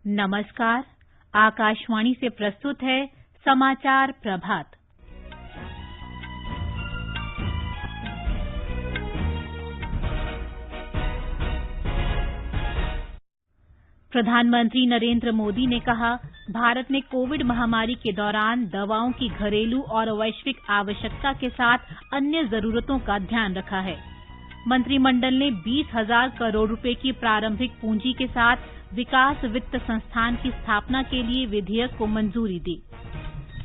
नमस्कार। आकाशवाणी से प्रस्तुत है समाचार प्रभात। प्रधानमंत्री नरेंद्र मोदी ने कहा, भारत ने कोविड महामारी के दौरान दवाओं की घरेलू और वैश्विक आवश्यकता के साथ अन्य जरूरतों का ध्यान रखा है। मंत्रिमंडल ने 20,000 करोड़ रुपए की प्रारंभिक पूंजी के साथ विकास वित्त संस्थान की स्थापना के लिए विधेयक को मंजूरी दी।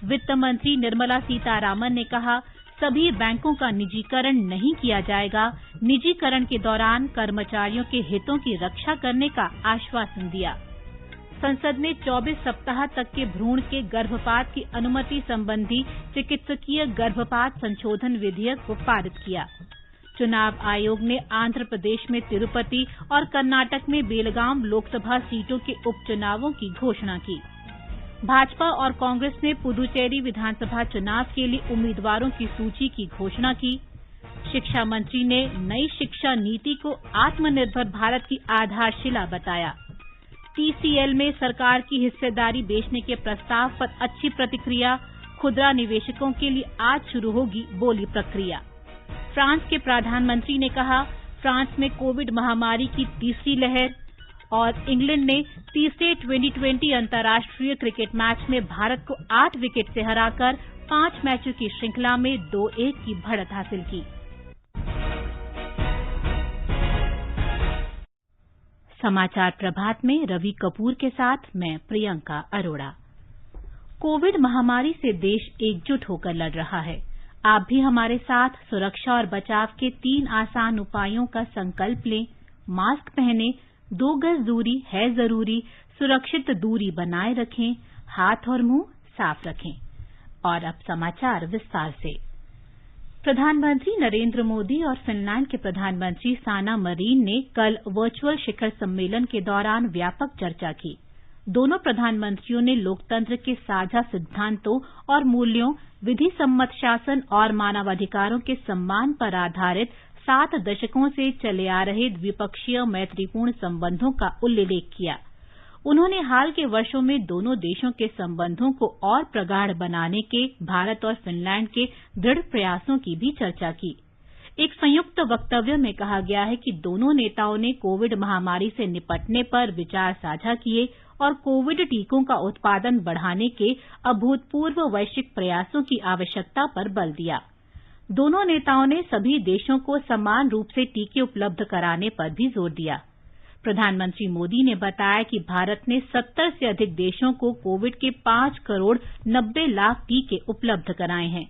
वित्त मंत्री निर्मला सीतारामन ने कहा, सभी बैंकों का निजीकरण नहीं किया जाएगा। निजीकरण के दौरान कर्मचारियों के हितों की रक्षा करने का आश्वासन दिया। संसद ने 24 सप्ताह तक के भ्रूण के गर्भपात की अनुमति संबंधी चिकित्सकीय गर्भपात संशोधन विधेयक को पारित किया। चुनाव आयोग ने आंध्र प्रदेश में तिरुपति और कर्नाटक में बेलगाम लोकसभा सीटों के उपचुनावों की घोषणा की। भाजपा और कांग्रेस ने पुदुचेरी विधानसभा चुनाव के लिए उम्मीदवारों की सूची की घोषणा की। शिक्षा मंत्री ने नई शिक्षा नीति को आत्मनिर्भर भारत की आधारशिला बताया। टीसीएल में सरकार की हिस्सेदारी बेचने के प्रस्ताव पर अच्छी प्रतिक्रिया। खुदरा निवेशकों के लिए आज शुरू होगी बोली प्रक्रिया। फ्रांस के प्रधानमंत्री ने कहा, फ्रांस में कोविड महामारी की तीसरी लहर। और इंग्लैंड ने तीसरे 2020 अंतर्राष्ट्रीय क्रिकेट मैच में भारत को 8 विकेट से हराकर 5 मैचों की श्रृंखला में 2-1 की बढ़त हासिल की। समाचार प्रभात में रवि कपूर के साथ मैं प्रियंका अरोड़ा। कोविड महामारी से देश एकजुट होकर लड़ रहा है। आप भी हमारे साथ सुरक्षा और बचाव के 3 आसान उपायों का संकल्प लें। मास्क पहनें, 2 गज दूरी है जरूरी, सुरक्षित दूरी बनाए रखें, हाथ और मुंह साफ रखें। और अब समाचार विस्तार से। प्रधानमंत्री नरेंद्र मोदी और फिनलैंड के प्रधानमंत्री साना मरीन ने कल वर्चुअल शिखर सम्मेलन के दौरान व्यापक चर्चा की। दोनों प्रधानमंत्रियों ने लोकतंत्र के साझा सिद्धांतों और मूल्यों, विधि सम्मत शासन और मानवाधिकारों के सम्मान पर आधारित 7 दशकों से चले आ रहे द्विपक्षीय मैत्रीपूर्ण संबंधों का उल्लेख किया। उन्होंने हाल के वर्षों में दोनों देशों के संबंधों को और प्रगाढ़ बनाने के भारत और फिनलैंड के दृढ़ प्रयासों की भी चर्चा की। एक संयुक्त वक्तव्य में कहा गया है कि दोनों नेताओं ने कोविड महामारी से निपटने पर विचार साझा किए और कोविड टीकों का उत्पादन बढ़ाने के अभूतपूर्व वैश्विक प्रयासों की आवश्यकता पर बल दिया। दोनों नेताओं ने सभी देशों को समान रूप से टीके उपलब्ध कराने पर भी जोर दिया। प्रधानमंत्री मोदी ने बताया कि भारत ने 70 से अधिक देशों को कोविड के 5 करोड़ 90 लाख टीके उपलब्ध कराए हैं।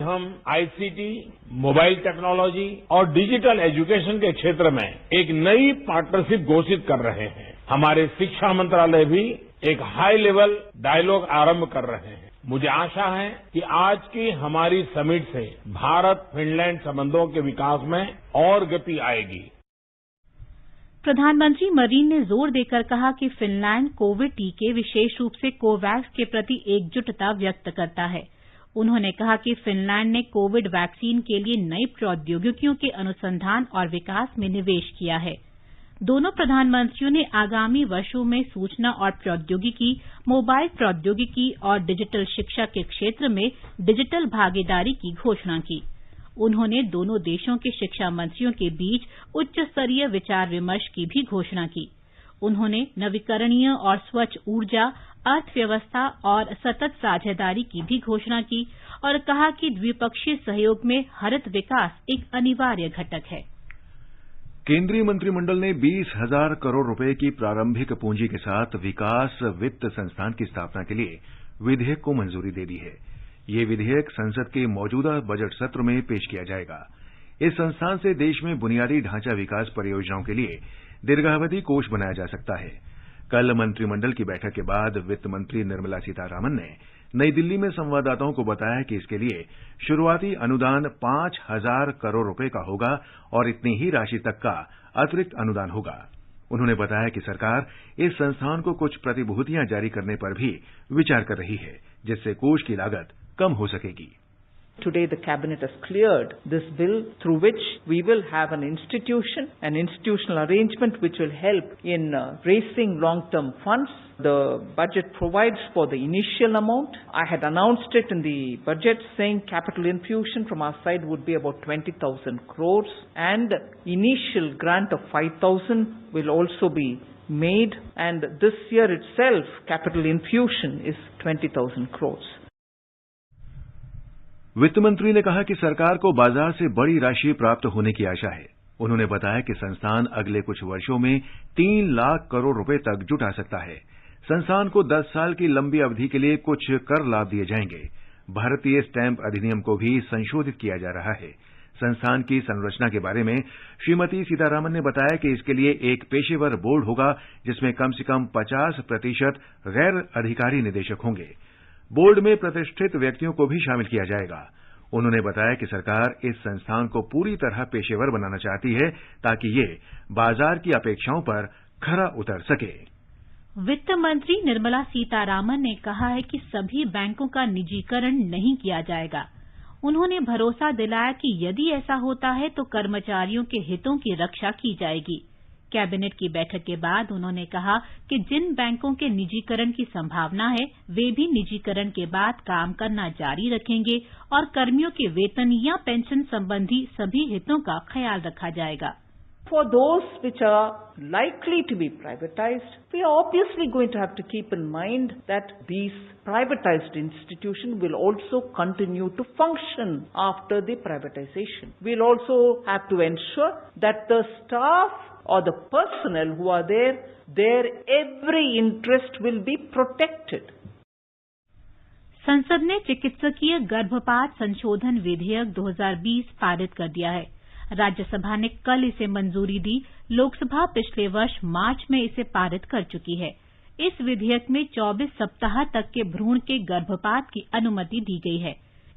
हम आईसीटी, मोबाइल टेक्नोलॉजी और डिजिटल एजुकेशन के क्षेत्र में एक नई पार्टनरशिप घोषित कर रहे हैं। हमारे शिक्षा मंत्रालय भी एक हाई लेवल डायलॉग आरंभ कर रहे हैं। मुझे आशा है कि आज की हमारी समिट से भारत फिनलैंड संबंधों के विकास में और गति आएगी। प्रधानमंत्री मरीन ने जोर देकर कहा कि फिनलैंड कोविड टीके, विशेष रूप से कोवैक्स के प्रति एकजुटता व्यक्त करता है। उन्होंने कहा कि फिनलैंड ने कोविड वैक्सीन के लिए नई प्रौद्योगिकियों के अनुसंधान और विकास में निवेश किया है। दोनों प्रधानमंत्रियों ने आगामी वर्षों में सूचना और प्रौद्योगिकी, मोबाइल प्रौद्योगिकी और डिजिटल शिक्षा के क्षेत्र में डिजिटल भागीदारी की घोषणा की। उन्होंने दोनों देशों के शिक्षा मंत्रियों के बीच उच्च स्तरीय विचार विमर्श की भी घोषणा की। उन्होंने नवीकरणीय और स्वच्छ ऊर्जा, अर्थव्यवस्था और सतत साझेदारी की भी घोषणा की और कहा कि द्विपक्षीय सहयोग में हरित विकास एक अनिवार्य घटक है। केंद्रीय मंत्रिमंडल ने 20,000 करोड़ रुपए की प्रारंभिक पूंजी के साथ विकास वित्त संस्थान की स्थापना के लिए विधेयक को मंजूरी दे दी है। ये विधेयक संसद के मौजूदा बजट सत्र में पेश किया जाएगा। इस संस्थान से देश में बुनियादी ढांचा विकास परियोजनाओं के लिए दीर्घावधि कोष बनाया जा सकता है। कल मंत्रिमंडल की बैठक के बाद वित्त मंत्री निर्मला सीतारामन ने नई दिल्ली में संवाददाताओं को बताया कि इसके लिए शुरुआती अनुदान 5,000 करोड़ रुपए का होगा और इतनी ही राशि तक का अतिरिक्त अनुदान होगा। उन्होंने बताया कि सरकार इस संस्थान को कुछ प्रतिभूतियां जारी करने पर भी विचार कर रही है, जिससे कोष की लागत कम हो सकेगी। Today the cabinet has cleared this bill through which we will have an institutional arrangement which will help in raising long-term funds. The budget provides for the initial amount. I had announced it in the budget saying capital infusion from our side would be about 20,000 crores and initial grant of 5,000 will also be made, and this year itself capital infusion is 20,000 crores. वित्त मंत्री ने कहा कि सरकार को बाजार से बड़ी राशि प्राप्त होने की आशा है। उन्होंने बताया कि संस्थान अगले कुछ वर्षों में 3 लाख करोड़ रुपए तक जुटा सकता है। संस्थान को 10 साल की लंबी अवधि के लिए कुछ कर लाभ दिए जाएंगे। भारतीय स्टैंप अधिनियम को भी संशोधित किया जा रहा है। संस्थान की संरचना के बारे में श्रीमती सीतारामन ने बताया कि इसके लिए एक पेशेवर बोर्ड होगा जिसमें कम से कम 50% गैर अधिकारी निदेशक होंगे। बोर्ड में प्रतिष्ठित व्यक्तियों को भी शामिल किया जाएगा। उन्होंने बताया कि सरकार इस संस्थान को पूरी तरह पेशेवर बनाना चाहती है ताकि ये बाजार की अपेक्षाओं पर खरा उतर सके। वित्त मंत्री निर्मला सीतारामन ने कहा है कि सभी बैंकों का निजीकरण नहीं किया जाएगा। उन्होंने भरोसा दिलाया कि यदि ऐसा होता है तो कर्मचारियों के हितों की रक्षा की जाएगी। कैबिनेट की बैठक के बाद उन्होंने कहा कि जिन बैंकों के निजीकरण की संभावना है वे भी निजीकरण के बाद काम करना जारी रखेंगे और कर्मियों के वेतन या पेंशन संबंधी सभी हितों का ख्याल रखा जाएगा। For those which are likely to be privatized, we are obviously going to have to keep in mind that these privatized institutions will also continue to function after the privatization. We'll also have to ensure that the staff or the personnel who are there, their every interest will be protected. संसद ने चिकित्सकीय गर्भपात संशोधन विधेयक 2020 पारित कर दिया है। राज्यसभा ने कल इसे मंजूरी दी। लोकसभा पिछले वर्ष मार्च में इसे पारित कर चुकी है। इस विधेयक में 24 सप्ताह तक के भ्रूण के गर्भपात की अनुमति दी गई है।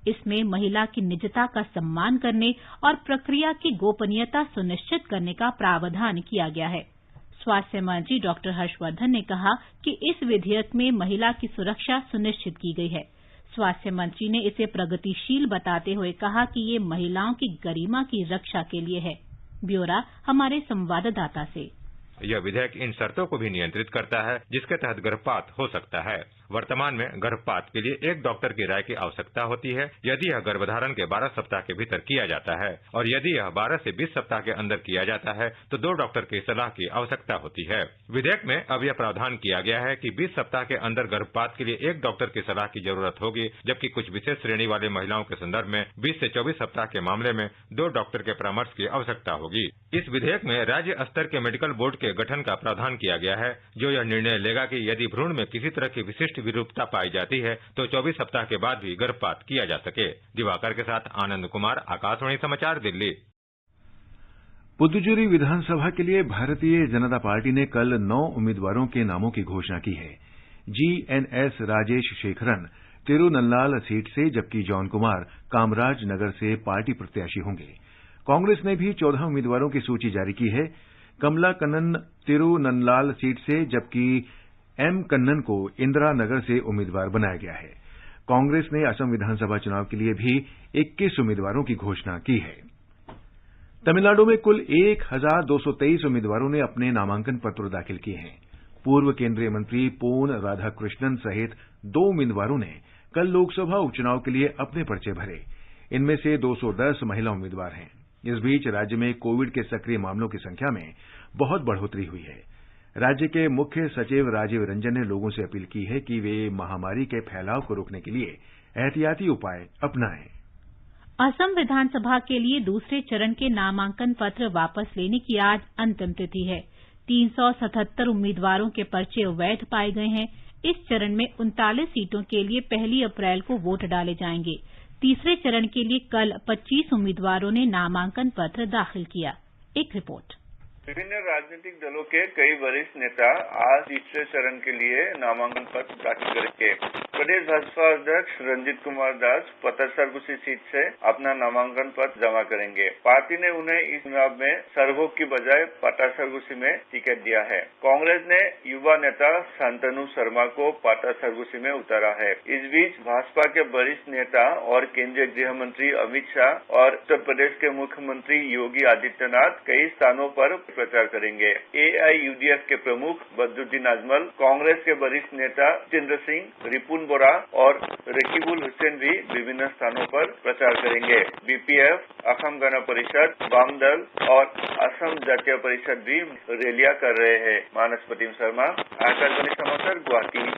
इसमें महिला की निजता का सम्मान करने और प्रक्रिया की गोपनीयता सुनिश्चित करने का प्रावधान किया गया है। स्वास्थ्य मंत्री डॉक्टर हर्षवर्धन ने कहा कि इस विधेयक में महिला की सुरक्षा सुनिश्चित की गई है। स्वास्थ्य मंत्री ने इसे प्रगतिशील बताते हुए कहा कि ये महिलाओं की गरिमा की रक्षा के लिए है। ब्यौरा हमारे संवाददाता से। यह विधेयक इन शर्तों को भी नियंत्रित करता है जिसके तहत गर्भपात हो सकता है। वर्तमान में गर्भपात के लिए एक डॉक्टर की राय की आवश्यकता होती है यदि यह गर्भधारण के 12 सप्ताह के भीतर किया जाता है, और यदि यह 12 से 20 सप्ताह के अंदर किया जाता है तो 2 डॉक्टर की सलाह की आवश्यकता होती है। विधेयक में अब यह प्रावधान किया गया है कि 20 सप्ताह के अंदर गर्भपात के लिए एक डॉक्टर की सलाह की जरूरत होगी, जबकि कुछ विशेष श्रेणी वाले महिलाओं के संदर्भ में 20 से 24 सप्ताह के मामले में 2 डॉक्टर के परामर्श की आवश्यकता होगी। इस विधेयक में राज्य स्तर के मेडिकल बोर्ड के गठन का प्रावधान किया गया है जो यह निर्णय लेगा कि यदि भ्रूण में किसी तरह की विशिष्ट विरूपता पाई जाती है तो 24 सप्ताह के बाद भी गर्भपात किया जा सके। दिवाकर के साथ आनंद कुमार, आकाशवाणी समाचार, दिल्ली। पुदुचेरी विधानसभा के लिए भारतीय जनता पार्टी ने कल 9 उम्मीदवारों के नामों की घोषणा की है। जीएनएस राजेश शेखरन तिरुनल्लाल सीट से, जबकि जॉन कुमार कामराज नगर से पार्टी प्रत्याशी होंगे। कांग्रेस ने भी 14 उम्मीदवारों की सूची जारी की है। कमला कन्नन तिरुनल्लाल सीट से, जबकि एम कन्नन को इंदिरा नगर से उम्मीदवार बनाया गया है। कांग्रेस ने असम विधानसभा चुनाव के लिए भी 21 उम्मीदवारों की घोषणा की है। तमिलनाडु में कुल 1223 उम्मीदवारों ने अपने नामांकन पत्र दाखिल किए हैं। पूर्व केंद्रीय मंत्री पोन राधाकृष्णन सहित 2 उम्मीदवारों ने कल लोकसभा उपचुनाव के लिए अपने पर्चे भरे। इनमें से 210 महिला उम्मीदवार हैं। इस बीच राज्य में कोविड के सक्रिय मामलों की संख्या में बहुत बढ़ोतरी हुई है। राज्य के मुख्य सचिव राजीव रंजन ने लोगों से अपील की है कि वे महामारी के फैलाव को रोकने के लिए एहतियाती उपाय अपनाएं। असम विधानसभा के लिए दूसरे चरण के नामांकन पत्र वापस लेने की आज अंतिम तिथि है। 377 उम्मीदवारों के पर्चे वैध पाए गए हैं। इस चरण में 39 सीटों के लिए 1 अप्रैल को वोट डाले जाएंगे। तीसरे चरण के लिए कल 25 उम्मीदवारों ने नामांकन पत्र दाखिल किया। एक रिपोर्ट। विभिन्न राजनीतिक दलों के कई वरिष्ठ नेता आज तीसरे चरण के लिए नामांकन पत्र दाखिल करेंगे। प्रदेश भाजपा अध्यक्ष रंजीत कुमार दास पतासरगुसी सीट से अपना नामांकन पत्र जमा करेंगे। पार्टी ने उन्हें इस चुनाव में सरभोग की बजाय पतासरगुसी में टिकट दिया है। कांग्रेस ने युवा नेता शांतनु शर्मा को पतासरगुसी में उतारा है। इस बीच भाजपा के वरिष्ठ नेता और केंद्रीय गृह मंत्री अमित शाह और उत्तर प्रदेश के मुख्यमंत्री योगी आदित्यनाथ कई स्थानों पर प्रचार करेंगे। AIUDF के प्रमुख बदरुद्दीन अजमल, कांग्रेस के वरिष्ठ नेता जितेंद्र सिंह, रिपुन बोरा और रकीबुल हुसैन भी विभिन्न स्थानों पर प्रचार करेंगे। BPF, असम गण परिषद, वाम दल और असम जातीय परिषद भी रैलियां कर रहे हैं। मानस प्रतिम शर्मा, आकाशवाणी समाचार, गुवाहाटी।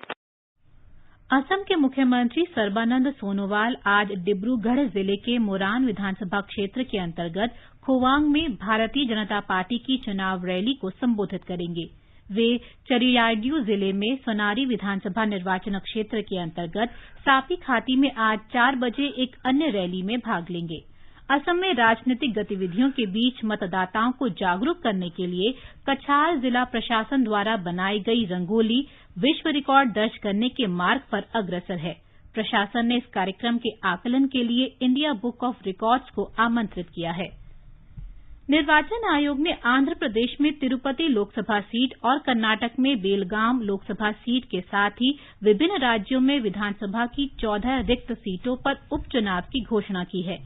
असम के मुख्यमंत्री सर्बानंद सोनोवाल आज डिब्रूगढ़ जिले के मोरान विधानसभा क्षेत्र के अंतर्गत खोवांग में भारतीय जनता पार्टी की चुनाव रैली को संबोधित करेंगे। वे चरियाडियू जिले में सोनारी विधानसभा निर्वाचन क्षेत्र के अंतर्गत सापीखाती में आज 4 बजे एक अन्य रैली में भाग लेंगे। असम में राजनीतिक गतिविधियों के बीच मतदाताओं को जागरूक करने के लिए कछार जिला प्रशासन द्वारा बनाई गई रंगोली विश्व रिकॉर्ड दर्ज करने के मार्ग पर अग्रसर है। प्रशासन ने इस कार्यक्रम के आकलन के लिए इंडिया बुक ऑफ रिकॉर्ड्स को आमंत्रित किया है। निर्वाचन आयोग ने आंध्र प्रदेश में तिरुपति लोकसभा सीट और कर्नाटक में बेलगाम लोकसभा सीट के साथ ही विभिन्न राज्यों में विधानसभा की 14 रिक्त सीटों पर उपचुनाव की घोषणा की है।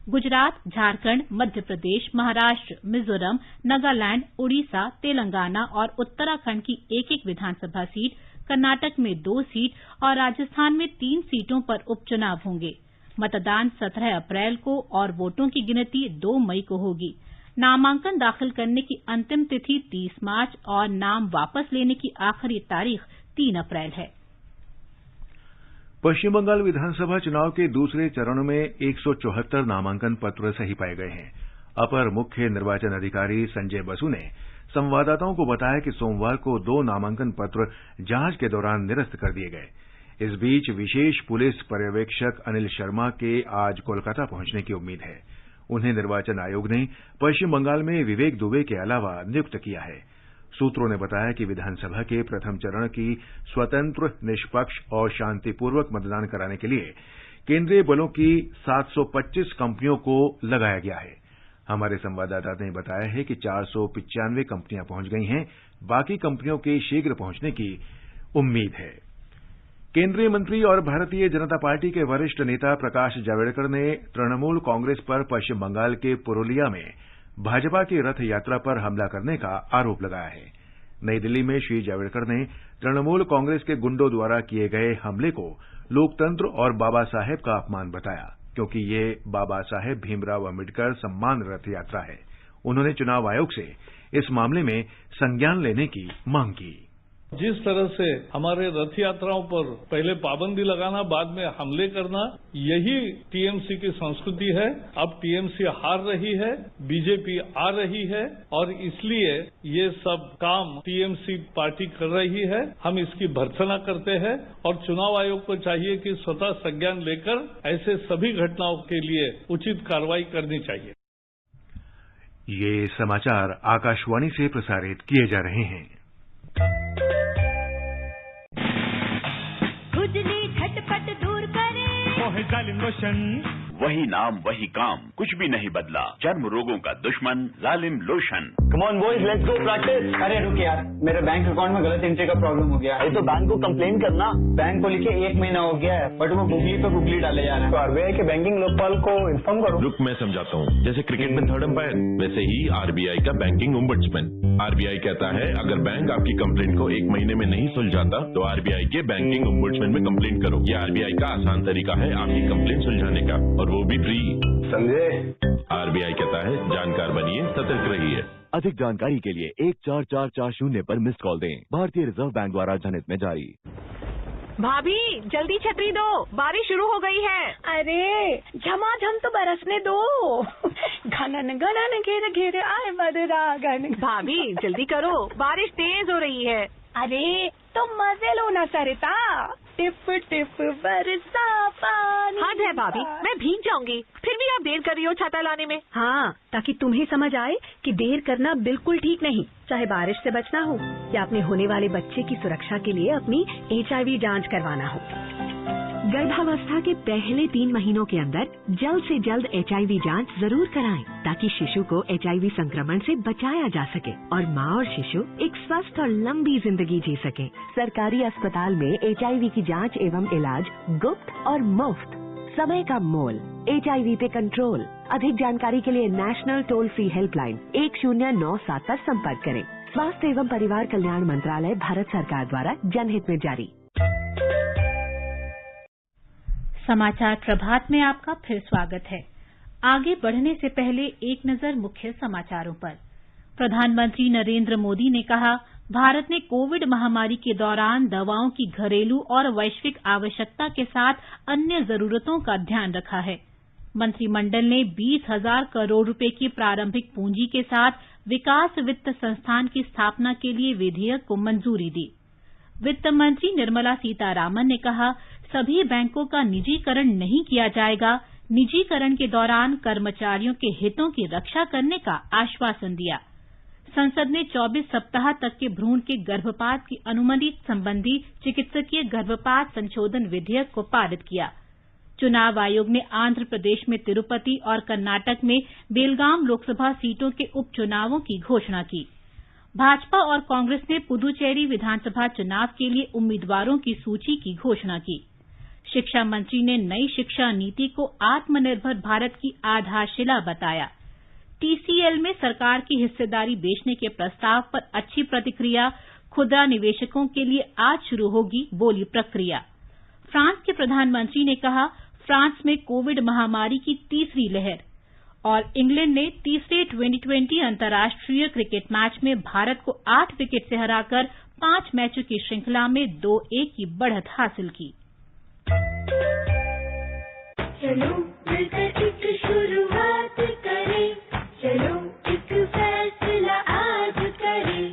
गुजरात, झारखंड, मध्य प्रदेश, महाराष्ट्र, मिजोरम, नागालैंड, उड़ीसा, तेलंगाना और उत्तराखंड की एक-एक विधानसभा सीट, कर्नाटक में 2 सीट और राजस्थान में 3 सीटों पर उपचुनाव होंगे। मतदान 17 अप्रैल को और वोटों की गिनती 2 मई को होगी। नामांकन दाखिल करने की अंतिम तिथि 30 मार्च और नाम वापस लेने की आखिरी तारीख 3 अप्रैल है। पश्चिम बंगाल विधानसभा चुनाव के दूसरे चरण में 174 नामांकन पत्र सही पाए गए हैं। अपर मुख्य निर्वाचन अधिकारी संजय बसु ने संवाददाताओं को बताया कि सोमवार को 2 नामांकन पत्र जांच के दौरान निरस्त कर दिए गए। इस बीच विशेष पुलिस पर्यवेक्षक अनिल शर्मा के आज कोलकाता पहुंचने की उम्मीद है। उन्हें निर्वाचन आयोग ने पश्चिम बंगाल में विवेक दुबे के अलावा नियुक्त किया है। सूत्रों ने बताया कि विधानसभा के प्रथम चरण की स्वतंत्र, निष्पक्ष और शांतिपूर्वक मतदान कराने के लिए केंद्रीय बलों की 725 कंपनियों को लगाया गया है। हमारे संवाददाता ने बताया है कि 495 कंपनियां पहुंच गई हैं। बाकी कंपनियों के शीघ्र पहुंचने की उम्मीद है। केंद्रीय मंत्री और भारतीय जनता पार्टी के वरिष्ठ नेता प्रकाश जावड़ेकर ने तृणमूल कांग्रेस पर पश्चिम बंगाल के पुरुलिया में भाजपा की रथ यात्रा पर हमला करने का आरोप लगाया है। नई दिल्ली में श्री जावड़ेकर ने तृणमूल कांग्रेस के गुंडों द्वारा किए गए हमले को लोकतंत्र और बाबा साहेब का अपमान बताया, क्योंकि ये बाबा साहेब भीमराव अम्बेडकर सम्मान रथ यात्रा है। उन्होंने चुनाव आयोग से इस मामले में संज्ञान लेने की मांग की। जिस तरह से हमारे रथ यात्राओं पर पहले पाबंदी लगाना, बाद में हमले करना, यही टीएमसी की संस्कृति है। अब टीएमसी हार रही है, बीजेपी आ रही है और इसलिए ये सब काम टीएमसी पार्टी कर रही है। हम इसकी भर्त्सना करते हैं और चुनाव आयोग को चाहिए कि स्वतः संज्ञान लेकर ऐसे सभी घटनाओं के लिए उचित कार्रवाई करनी चाहिए। ये समाचार आकाशवाणी से प्रसारित किए जा रहे हैं। झटपट दूर करे जालिम लोशन, वही नाम वही काम, कुछ भी नहीं बदला। चर्म रोगों का दुश्मन जालिम lotion. Come on boys, let's go practice. अरे रुक यार, मेरे बैंक अकाउंट में गलत एंट्री का प्रॉब्लम हो गया है। तो बैंक को कंप्लेन करना। बैंक को लिखे 1 महीना हो गया है, बट वो गुगली पे गुगली डाले जा रहे हैं। तो आरबीआई के बैंकिंग लोकपाल को इन्फॉर्म करो। रुक, मैं समझाता हूँ। जैसे क्रिकेट में 3rd अंपायर, वैसे ही आरबीआई का बैंकिंग ओम्बड्समैन। आरबीआई कहता है अगर बैंक आपकी कंप्लेंट को 1 महीने में नहीं सुलझाता तो आरबीआई के बैंकिंग ओम्बड्समैन में कंप्लेंट करो। यह आरबीआई का आसान तरीका है आपकी कंप्लेंट सुलझाने का, और वो भी फ्री। समझे? आरबीआई कहता है जानकार बनिए, सतर्क रहिए। अधिक जानकारी के लिए 14440 पर मिस्ड कॉल दें। भारतीय रिजर्व बैंक द्वारा जनहित में जारी। भाभी जल्दी छतरी दो, बारिश शुरू हो गई है। अरे झमाझम तो बरसने दो। घनन घनन घेरे घेरे आए बदरागन। भाभी जल्दी करो, बारिश तेज हो रही है। अरे तो मजे लो ना सरिता, टिप टिप बरसा पानी। हद है भाभी, मैं भीग जाऊंगी, फिर भी आप देर कर रही हो छाता लाने में? हाँ, ताकि तुम्हें समझ आए कि देर करना बिल्कुल ठीक नहीं, चाहे बारिश से बचना हो या अपने होने वाले बच्चे की सुरक्षा के लिए अपनी HIV जांच करवाना हो। गर्भावस्था के पहले 3 महीनों के अंदर जल्द से जल्द HIV जांच जरूर कराएं, ताकि शिशु को HIV संक्रमण से बचाया जा सके और माँ और शिशु एक स्वस्थ और लंबी जिंदगी जी सके। सरकारी अस्पताल में HIV की जांच एवं इलाज गुप्त और मुफ्त। समय का मोल, HIV पे कंट्रोल। अधिक जानकारी के लिए नेशनल टोल फ्री हेल्पलाइन 1097 पर संपर्क करें। स्वास्थ्य एवं परिवार कल्याण मंत्रालय, भारत सरकार द्वारा जनहित में जारी। समाचार प्रभात में आपका फिर स्वागत है। आगे बढ़ने से पहले एक नजर मुख्य समाचारों पर। प्रधानमंत्री नरेंद्र मोदी ने कहा, भारत ने कोविड महामारी के दौरान दवाओं की घरेलू और वैश्विक आवश्यकता के साथ अन्य जरूरतों का ध्यान रखा है। मंत्रिमंडल ने 20,000 करोड़ रुपए की प्रारंभिक पूंजी के साथ विकास वित्त संस्थान की स्थापना के लिए विधेयक को मंजूरी दी। वित्त मंत्री निर्मला सीतारामन ने कहा, सभी बैंकों का निजीकरण नहीं किया जाएगा। निजीकरण के दौरान कर्मचारियों के हितों की रक्षा करने का आश्वासन दिया। संसद ने 24 सप्ताह तक के भ्रूण के गर्भपात की अनुमति संबंधी चिकित्सकीय गर्भपात संशोधन विधेयक को पारित किया। चुनाव आयोग ने आंध्र प्रदेश में तिरुपति और कर्नाटक में बेलगाम लोकसभा सीटों के उपचुनावों की घोषणा की। भाजपा और कांग्रेस ने पुदुचेरी विधानसभा चुनाव के लिए उम्मीदवारों की सूची की घोषणा की। शिक्षा मंत्री ने नई शिक्षा नीति को आत्मनिर्भर भारत की आधारशिला बताया। TCL में सरकार की हिस्सेदारी बेचने के प्रस्ताव पर अच्छी प्रतिक्रिया। खुदरा निवेशकों के लिए आज शुरू होगी बोली प्रक्रिया। फ्रांस के प्रधानमंत्री ने कहा, फ्रांस में कोविड महामारी की तीसरी लहर। और इंग्लैंड ने तीसरे 2020 अंतर्राष्ट्रीय क्रिकेट मैच में भारत को 8 विकेट से हराकर 5 मैचों की श्रृंखला में 2-1 की बढ़त हासिल की। चलो मिलकर एक शुरुआत करें, चलो एक फैसला आज करें,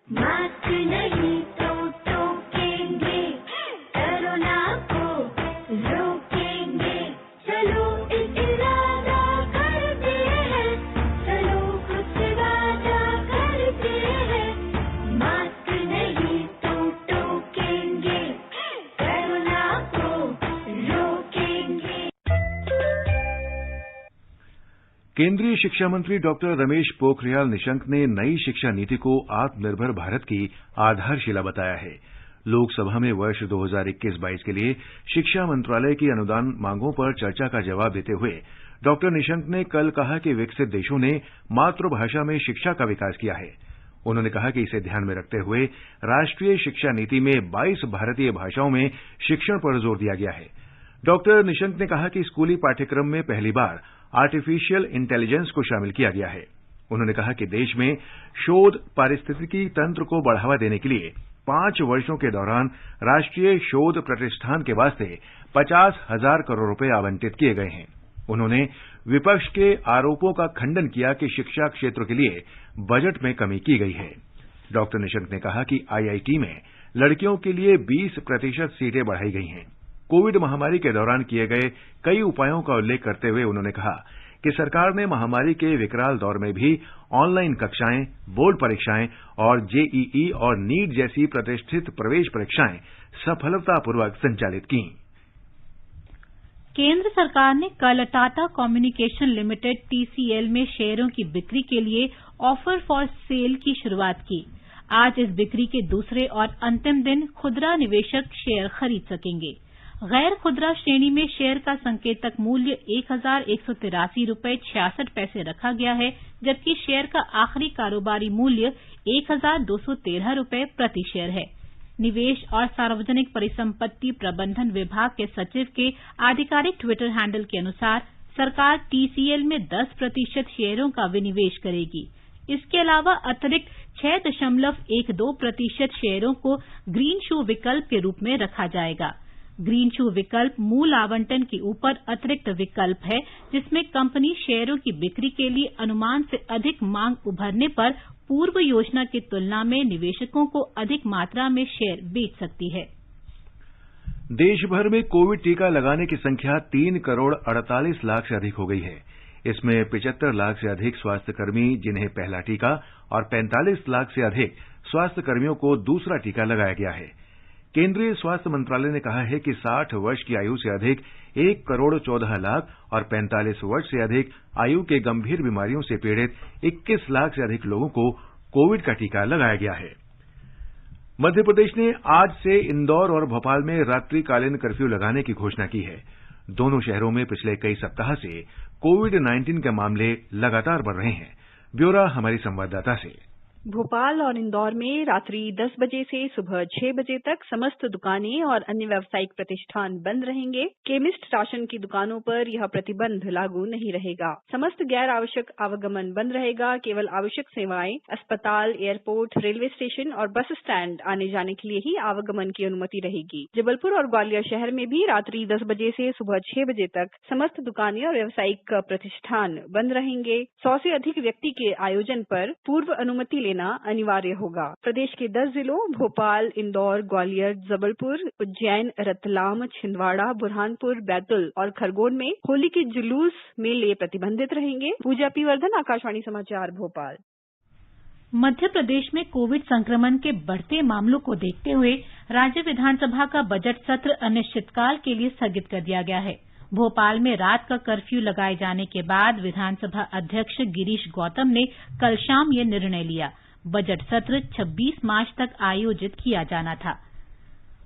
मास्क नहीं तो टोकेंगे, कोरोना को रोकेंगे, चलो एक इरादा करते हैं, चलो खुद से वादा करते हैं, मास्क नहीं तो टोकेंगे, कोरोना को रोकेंगे। केंद्रीय शिक्षा मंत्री डॉक्टर रमेश पोखरियाल निशंक ने नई शिक्षा नीति को आत्मनिर्भर भारत की आधारशिला बताया है। लोकसभा में वर्ष 2021-22 के लिए शिक्षा मंत्रालय की अनुदान मांगों पर चर्चा का जवाब देते हुए डॉक्टर निशंक ने कल कहा कि विकसित देशों ने मातृभाषा में शिक्षा का विकास किया है। उन्होंने कहा कि इसे ध्यान में रखते हुए राष्ट्रीय शिक्षा नीति में 22 भारतीय भाषाओं में शिक्षण पर जोर दिया गया है। डॉक्टर निशंक ने कहा कि स्कूली पाठ्यक्रम में पहली बार आर्टिफिशियल इंटेलिजेंस को शामिल किया गया है। उन्होंने कहा कि देश में शोध पारिस्थितिकी तंत्र को बढ़ावा देने के लिए 5 वर्षों के दौरान राष्ट्रीय शोध प्रतिष्ठान के वास्ते 50,000 करोड़ रुपए आवंटित किए गए हैं। उन्होंने विपक्ष के आरोपों का खंडन किया कि शिक्षा क्षेत्र के लिए बजट में कमी की गई है। डॉक्टर निशंक ने कहा कि IIT में लड़कियों के लिए 20% सीटें बढ़ाई गई हैं। कोविड महामारी के दौरान किए गए कई उपायों का उल्लेख करते हुए उन्होंने कहा कि सरकार ने महामारी के विकराल दौर में भी ऑनलाइन कक्षाएं, बोर्ड परीक्षाएं और JEE और नीट जैसी प्रतिष्ठित प्रवेश परीक्षाएं सफलतापूर्वक संचालित की। केंद्र सरकार ने कल टाटा कम्युनिकेशन लिमिटेड TCL में शेयरों की बिक्री के लिए ऑफर फॉर सेल की शुरुआत की। आज इस बिक्री के दूसरे और अंतिम दिन खुदरा निवेशक शेयर खरीद सकेंगे। गैर खुदरा श्रेणी में शेयर का संकेतक मूल्य 1,183 रुपये 66 पैसे रखा गया है, जबकि शेयर का आखिरी कारोबारी मूल्य 1,213 रुपये प्रति शेयर है। निवेश और सार्वजनिक परिसंपत्ति प्रबंधन विभाग के सचिव के आधिकारिक ट्विटर हैंडल के अनुसार सरकार TCL में 10% शेयरों का विनिवेश करेगी। इसके अलावा अतिरिक्त 6.12% शेयरों को ग्रीन शू विकल्प के रूप में रखा जाएगा। ग्रीन शू विकल्प मूल आवंटन के ऊपर अतिरिक्त विकल्प है, जिसमें कंपनी शेयरों की बिक्री के लिए अनुमान से अधिक मांग उभरने पर पूर्व योजना की तुलना में निवेशकों को अधिक मात्रा में शेयर बेच सकती है। देश भर में कोविड टीका लगाने की संख्या 3 करोड़ 48 लाख से अधिक हो गई है। इसमें 75 लाख से अधिक स्वास्थ्यकर्मी जिन्हें पहला टीका और 45 लाख से अधिक स्वास्थ्यकर्मियों को दूसरा टीका लगाया गया है। केंद्रीय स्वास्थ्य मंत्रालय ने कहा है कि 60 वर्ष की आयु से अधिक 1 करोड़ 14 लाख और 45 वर्ष से अधिक आयु के गंभीर बीमारियों से पीड़ित 21 लाख से अधिक लोगों को कोविड का टीका लगाया गया है। मध्य प्रदेश ने आज से इंदौर और भोपाल में रात्रिकालीन कर्फ्यू लगाने की घोषणा की है। दोनों शहरों में पिछले कई सप्ताह से कोविड-19 के मामले लगातार बढ़ रहे हैं। ब्यौरा हमारी संवाददाता से। भोपाल और इंदौर में रात्रि 10 बजे से सुबह 6 बजे तक समस्त दुकानें और अन्य व्यावसायिक प्रतिष्ठान बंद रहेंगे। केमिस्ट राशन की दुकानों पर यह प्रतिबंध लागू नहीं रहेगा। समस्त गैर आवश्यक आवागमन बंद रहेगा। केवल आवश्यक सेवाएं, अस्पताल, एयरपोर्ट, रेलवे स्टेशन और बस स्टैंड आने जाने के लिए ही आवागमन की अनुमति रहेगी। जबलपुर और ग्वालियर शहर में भी रात्रि 10 बजे से सुबह 6 बजे तक समस्त दुकानें और व्यावसायिक प्रतिष्ठान बंद रहेंगे। 100 से अधिक व्यक्ति के आयोजन पर पूर्व अनुमति लेना अनिवार्य होगा। प्रदेश के 10 जिलों भोपाल, इंदौर, ग्वालियर, जबलपुर, उज्जैन, रतलाम, छिंदवाड़ा, बुरहानपुर, बैतूल और खरगोन में होली के जुलूस मेले प्रतिबंधित रहेंगे। पूजा पी वर्धन, आकाशवाणी समाचार, भोपाल। मध्य प्रदेश में कोविड संक्रमण के बढ़ते मामलों को देखते हुए राज्य विधानसभा का बजट सत्र अनिश्चितकाल के लिए स्थगित कर दिया गया है। भोपाल में रात का कर्फ्यू लगाए जाने के बाद विधानसभा अध्यक्ष गिरीश गौतम ने कल शाम यह निर्णय लिया। बजट सत्र 26 मार्च तक आयोजित किया जाना था।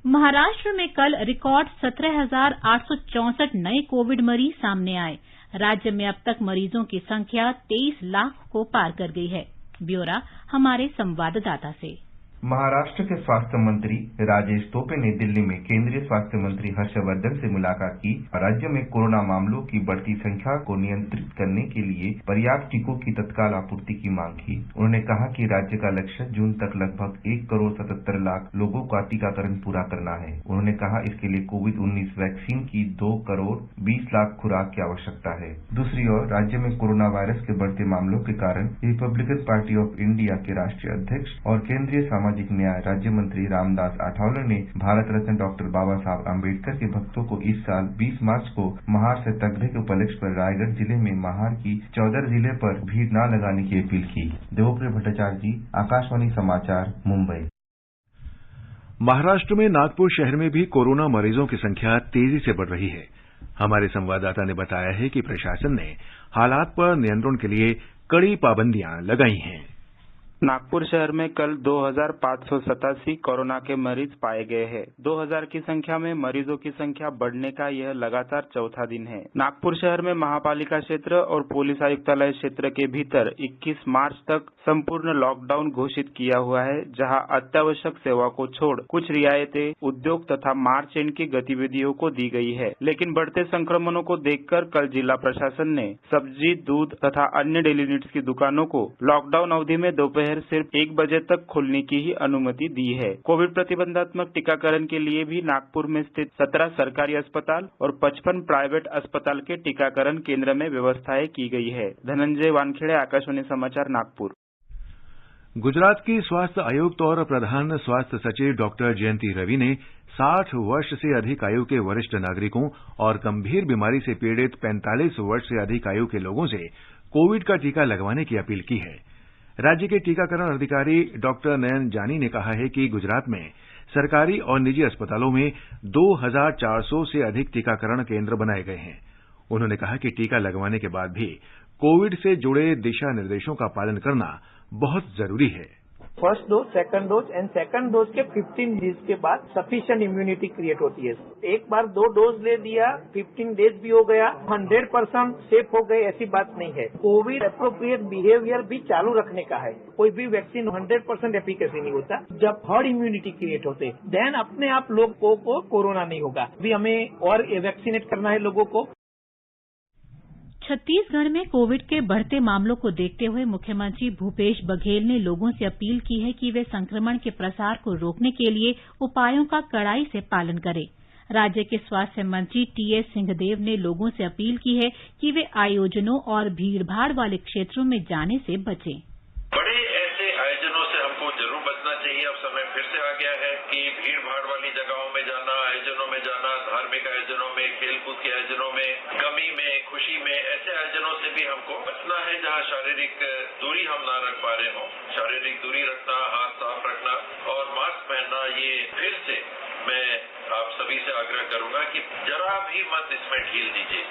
महाराष्ट्र में कल रिकॉर्ड 17,864 नए कोविड मरीज सामने आए। राज्य में अब तक मरीजों की संख्या 23 लाख को पार कर गई है। ब्यौरा हमारे संवाददाता से। महाराष्ट्र के स्वास्थ्य मंत्री राजेश टोपे ने दिल्ली में केंद्रीय स्वास्थ्य मंत्री हर्षवर्धन से मुलाकात की और राज्य में कोरोना मामलों की बढ़ती संख्या को नियंत्रित करने के लिए पर्याप्त टीकों की तत्काल आपूर्ति की मांग की। उन्होंने कहा कि राज्य का लक्ष्य जून तक लगभग 1 करोड़ 77 लाख लोगों का टीकाकरण पूरा करना है। उन्होंने कहा इसके लिए कोविड-19 वैक्सीन की 2 करोड़ 20 लाख खुराक की आवश्यकता है। दूसरी ओर राज्य में कोरोना वायरस के बढ़ते मामलों के कारण रिपब्लिकन पार्टी ऑफ इंडिया के राष्ट्रीय अध्यक्ष और केंद्रीय सामाजिक न्याय राज्य मंत्री रामदास आठवले ने भारत रत्न डॉक्टर बाबा साहब आम्बेडकर के भक्तों को इस साल 20 मार्च को महार से तगधे के उपलक्ष्य पर रायगढ़ जिले में महार की चौदर जिले पर भीड़ न लगाने की अपील की। देवप्रिय भट्टाचार्य जी, आकाशवाणी समाचार, मुंबई। महाराष्ट्र में नागपुर शहर में भी कोरोना मरीजों की संख्या तेजी से बढ़ रही है। हमारे संवाददाता ने बताया है कि प्रशासन ने हालात पर नियंत्रण के लिए कड़ी पाबंदियां लगाई हैं। नागपुर शहर में कल 2,587 कोरोना के मरीज पाए गए हैं। 2,000 की संख्या में मरीजों की संख्या बढ़ने का यह लगातार चौथा दिन है। नागपुर शहर में महापालिका क्षेत्र और पुलिस आयुक्तालय क्षेत्र के भीतर 21 मार्च तक संपूर्ण लॉकडाउन घोषित किया हुआ है, जहां अत्यावश्यक सेवा को छोड़ कुछ रियायतें उद्योग तथा मार्च एंड की गतिविधियों को दी गई है। लेकिन बढ़ते संक्रमणों को देखकर कल जिला प्रशासन ने सब्जी, दूध तथा अन्य डेली नीड्स की दुकानों को लॉकडाउन अवधि में दोपहर सिर्फ 1 बजे तक खोलने की ही अनुमति दी है। कोविड प्रतिबंधात्मक टीकाकरण के लिए भी नागपुर में स्थित 17 सरकारी अस्पताल और 55 प्राइवेट अस्पताल के टीकाकरण केंद्र में व्यवस्थाएं की गई है। धनंजय वानखेड़े, आकाशवाणी समाचार, नागपुर। गुजरात की स्वास्थ्य आयुक्त और प्रधान स्वास्थ्य सचिव डॉक्टर जयंती रवि ने 60 वर्ष से अधिक आयु के वरिष्ठ नागरिकों और गंभीर बीमारी से पीड़ित 45 वर्ष से अधिक आयु के लोगों से कोविड का टीका लगवाने की अपील की है। राज्य के टीकाकरण अधिकारी डॉक्टर नयन जानी ने कहा है कि गुजरात में सरकारी और निजी अस्पतालों में 2,400 से अधिक टीकाकरण केंद्र बनाए गए हैं। उन्होंने कहा कि टीका लगवाने के बाद भी कोविड से जुड़े दिशा निर्देशों का पालन करना बहुत जरूरी है। First dose, second dose and second dose के 15 डेज के बाद सफिशिएंट इम्यूनिटी क्रिएट होती है। एक बार 2 डोज ले दिया, 15 डेज भी हो गया, 100% सेफ हो गए, ऐसी बात नहीं है। कोविड एप्रोप्रिएट बिहेवियर भी चालू रखने का है। कोई भी वैक्सीन 100% एफिकेसी नहीं होता। जब हर्ड इम्यूनिटी क्रिएट होते देन अपने आप लोगों को कोरोना नहीं होगा। अभी हमें और वैक्सीनेट करना है लोगों को। छत्तीसगढ़ में कोविड के बढ़ते मामलों को देखते हुए मुख्यमंत्री भूपेश बघेल ने लोगों से अपील की है कि वे संक्रमण के प्रसार को रोकने के लिए उपायों का कड़ाई से पालन करें। राज्य के स्वास्थ्य मंत्री टीएस सिंहदेव ने लोगों से अपील की है कि वे आयोजनों और भीड़भाड़ वाले क्षेत्रों में जाने से बचें। बड़े ऐसे आयोजनों से हमको जरूर बचना चाहिए। अब समय फिर से आ गया है कि भीड़ भाड़ वाली जगहों में जाना, आयोजनों में जाना, धार्मिक आयोजनों में, खेलकूद के आयोजनों में, गमी में, खुशी में, ऐसे आयोजनों से भी हमको बचना है जहां शारीरिक दूरी हम ना रख पा रहे हों। शारीरिक दूरी रखना, हाथ साफ रखना और मास्क पहनना, ये फिर से मैं आप सभी से आग्रह करूंगा कि जरा भी मत इसमें ढील दीजिए।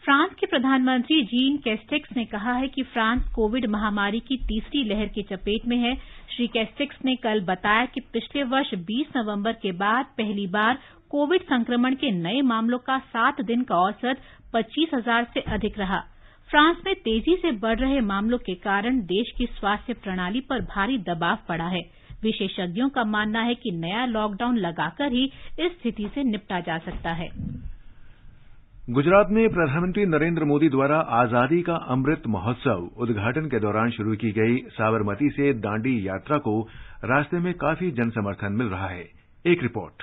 फ्रांस के प्रधानमंत्री जीन कैस्टेक्स ने कहा है कि फ्रांस कोविड महामारी की तीसरी लहर की चपेट में है। श्री कैस्टेक्स ने कल बताया कि पिछले वर्ष 20 नवंबर के बाद पहली बार कोविड संक्रमण के नए मामलों का 7 दिन का औसत 25,000 से अधिक रहा। फ्रांस में तेजी से बढ़ रहे मामलों के कारण देश की स्वास्थ्य प्रणाली पर भारी दबाव पड़ा है। विशेषज्ञों का मानना है कि नया लॉकडाउन लगाकर ही इस स्थिति से निपटा जा सकता है। गुजरात में प्रधानमंत्री नरेंद्र मोदी द्वारा आजादी का अमृत महोत्सव उद्घाटन के दौरान शुरू की गई साबरमती से दांडी यात्रा को रास्ते में काफी जनसमर्थन मिल रहा है। एक रिपोर्ट।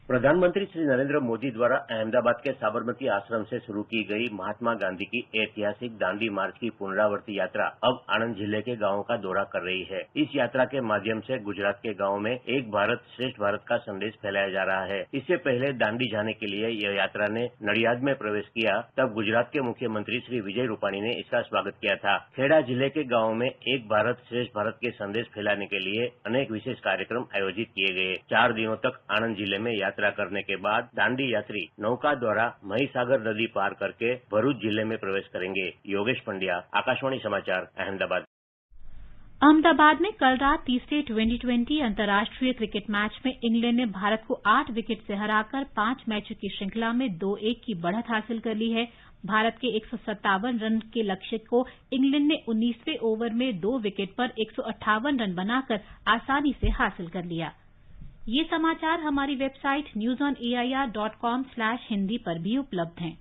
प्रधानमंत्री श्री नरेंद्र मोदी द्वारा अहमदाबाद के साबरमती आश्रम से शुरू की गई महात्मा गांधी की ऐतिहासिक दांडी मार्च की पुनरावर्ती यात्रा अब आणंद जिले के गांवों का दौरा कर रही है। इस यात्रा के माध्यम से गुजरात के गांवों में एक भारत श्रेष्ठ भारत का संदेश फैलाया जा रहा है। इससे पहले दांडी जाने के लिए यह यात्रा ने नडियाद में प्रवेश किया, तब गुजरात के मुख्यमंत्री श्री विजय रूपाणी ने इसका स्वागत किया था। खेड़ा जिले के गाँवों में एक भारत श्रेष्ठ भारत के संदेश फैलाने के लिए अनेक विशेष कार्यक्रम आयोजित किए गए। 4 दिनों तक आणंद जिले में यात्रा करने के बाद दांडी यात्री नौका द्वारा महिसागर नदी पार करके भरूच जिले में प्रवेश करेंगे। योगेश पंड्या, आकाशवाणी समाचार, अहमदाबाद। अहमदाबाद में कल रात तीसरे T20 अंतर्राष्ट्रीय क्रिकेट मैच में इंग्लैंड ने भारत को 8 विकेट से हराकर 5 मैचों की श्रृंखला में 2-1 की बढ़त हासिल कर ली है। भारत के 157 रन के लक्ष्य को इंग्लैंड ने 19वें ओवर में 2 विकेट पर 158 रन बनाकर आसानी से हासिल कर लिया। ये समाचार हमारी वेबसाइट newsonair.com/hindi पर भी उपलब्ध हैं।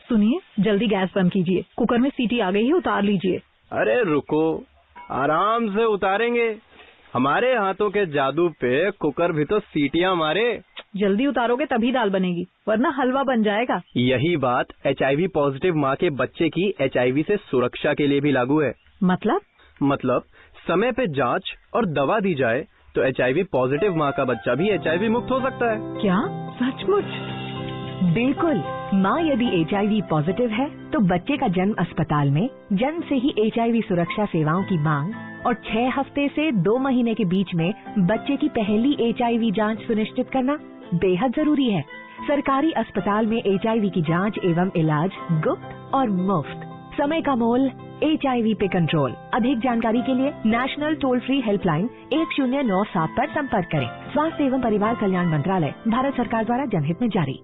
सुनिए, जल्दी गैस बंद कीजिए। कुकर में सीटी आ गई है, उतार लीजिए। अरे रुको, आराम से उतारेंगे। हमारे हाथों के जादू पे कुकर भी तो सीटियां मारे। जल्दी उतारोगे तभी दाल बनेगी, वरना हलवा बन जाएगा। यही बात HIV पॉजिटिव माँ के बच्चे की HIV से सुरक्षा के लिए भी लागू है। मतलब समय पे जांच और दवा दी जाए तो HIV पॉजिटिव माँ का बच्चा भी HIV मुक्त हो सकता है। क्या सचमुच? बिल्कुल। माँ यदि HIV पॉजिटिव है तो बच्चे का जन्म अस्पताल में, जन्म से ही HIV सुरक्षा सेवाओं की मांग और 6 हफ्ते से 2 महीने के बीच में बच्चे की पहली HIV जांच सुनिश्चित करना बेहद जरूरी है। सरकारी अस्पताल में HIV की जांच एवं इलाज गुप्त और मुफ्त। समय का मोल HIV पे कंट्रोल। अधिक जानकारी के लिए नेशनल टोल फ्री हेल्पलाइन 1097 पर संपर्क करें। स्वास्थ्य एवं परिवार कल्याण मंत्रालय, भारत सरकार द्वारा जनहित में जारी।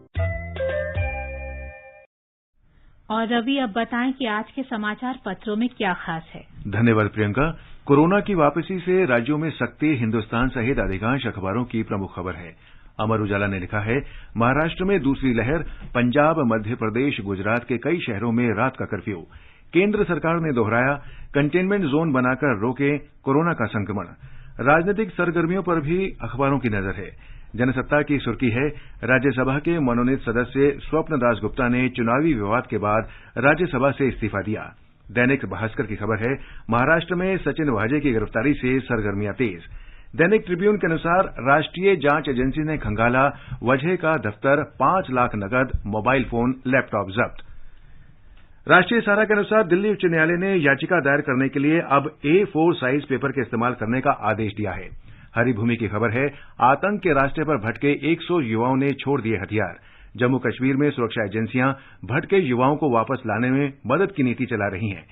और रवि, अब बताएं कि आज के समाचार पत्रों में क्या खास है। धन्यवाद प्रियंका। कोरोना की वापसी से राज्यों में सख्ती हिन्दुस्तान सहित अधिकांश अखबारों की प्रमुख खबर है। अमर उजाला ने लिखा है, महाराष्ट्र में दूसरी लहर, पंजाब, मध्य प्रदेश, गुजरात के कई शहरों में रात का कर्फ्यू। केंद्र सरकार ने दोहराया, कंटेनमेंट जोन बनाकर रोके कोरोना का संक्रमण। राजनीतिक सरगर्मियों पर भी अखबारों की नजर है। जनसत्ता की सुर्खी है, राज्यसभा के मनोनीत सदस्य स्वप्न दास गुप्ता ने चुनावी विवाद के बाद राज्यसभा से इस्तीफा दिया। दैनिक भास्कर की खबर है, महाराष्ट्र में सचिन वाजे की गिरफ्तारी से सरगर्मियां तेज। दैनिक ट्रिब्यून के अनुसार राष्ट्रीय जांच एजेंसी ने खंगाला वजह का दफ्तर, 5 लाख नकद, मोबाइल फोन, लैपटॉप जब्त। राष्ट्रीय सहारा के अनुसार दिल्ली उच्च न्यायालय ने याचिका दायर करने के लिए अब A4 साइज पेपर के इस्तेमाल करने का आदेश दिया है। हरिभूमि की खबर है, आतंक के रास्ते पर भटके 100 युवाओं ने छोड़ दिए हथियार। जम्मू कश्मीर में सुरक्षा एजेंसियां भटके युवाओं को वापस लाने में मदद की नीति चला रही हैं।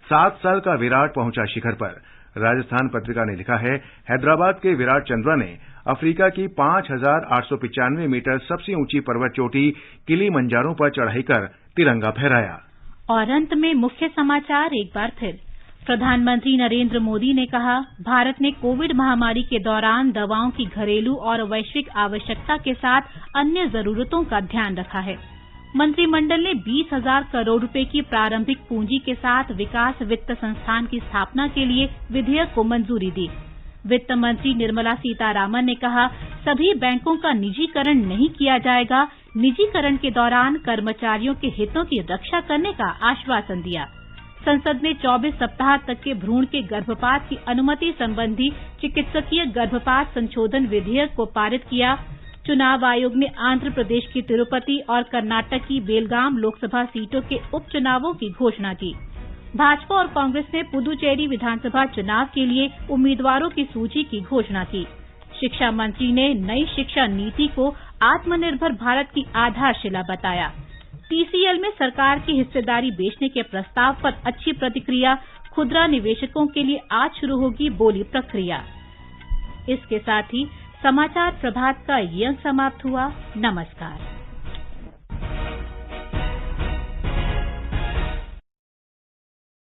7 साल का विराट पहुंचा शिखर पर। राजस्थान पत्रिका ने लिखा है, हैदराबाद के विराट चंद्रा ने अफ्रीका की 5,895 मीटर सबसे ऊंची पर्वत चोटी किलीमंजारो पर चढ़ाई कर तिरंगा फहराया। और अंत में मुख्य समाचार एक बार फिर। प्रधानमंत्री नरेंद्र मोदी ने कहा, भारत ने कोविड महामारी के दौरान दवाओं की घरेलू और वैश्विक आवश्यकता के साथ अन्य जरूरतों का ध्यान रखा है। मंत्रिमंडल ने 20,000 करोड़ रुपए की प्रारंभिक पूंजी के साथ विकास वित्त संस्थान की स्थापना के लिए विधेयक को मंजूरी दी। वित्त मंत्री निर्मला सीतारामन ने कहा, सभी बैंकों का निजीकरण नहीं किया जाएगा। निजीकरण के दौरान कर्मचारियों के हितों की रक्षा करने का आश्वासन दिया। संसद में 24 सप्ताह तक के भ्रूण के गर्भपात की अनुमति संबंधी चिकित्सकीय गर्भपात संशोधन विधेयक को पारित किया। चुनाव आयोग ने आंध्र प्रदेश की तिरुपति और कर्नाटक की बेलगाम लोकसभा सीटों के उपचुनावों की घोषणा की। भाजपा और कांग्रेस ने पुदुचेरी विधानसभा चुनाव के लिए उम्मीदवारों की सूची की घोषणा की। शिक्षा मंत्री ने नई शिक्षा नीति को आत्मनिर्भर भारत की आधारशिला बताया। टीसीएल में सरकार की हिस्सेदारी बेचने के प्रस्ताव पर अच्छी प्रतिक्रिया। खुदरा निवेशकों के लिए आज शुरू होगी बोली प्रक्रिया। इसके साथ ही समाचार प्रभात का ये अंक समाप्त हुआ। नमस्कार।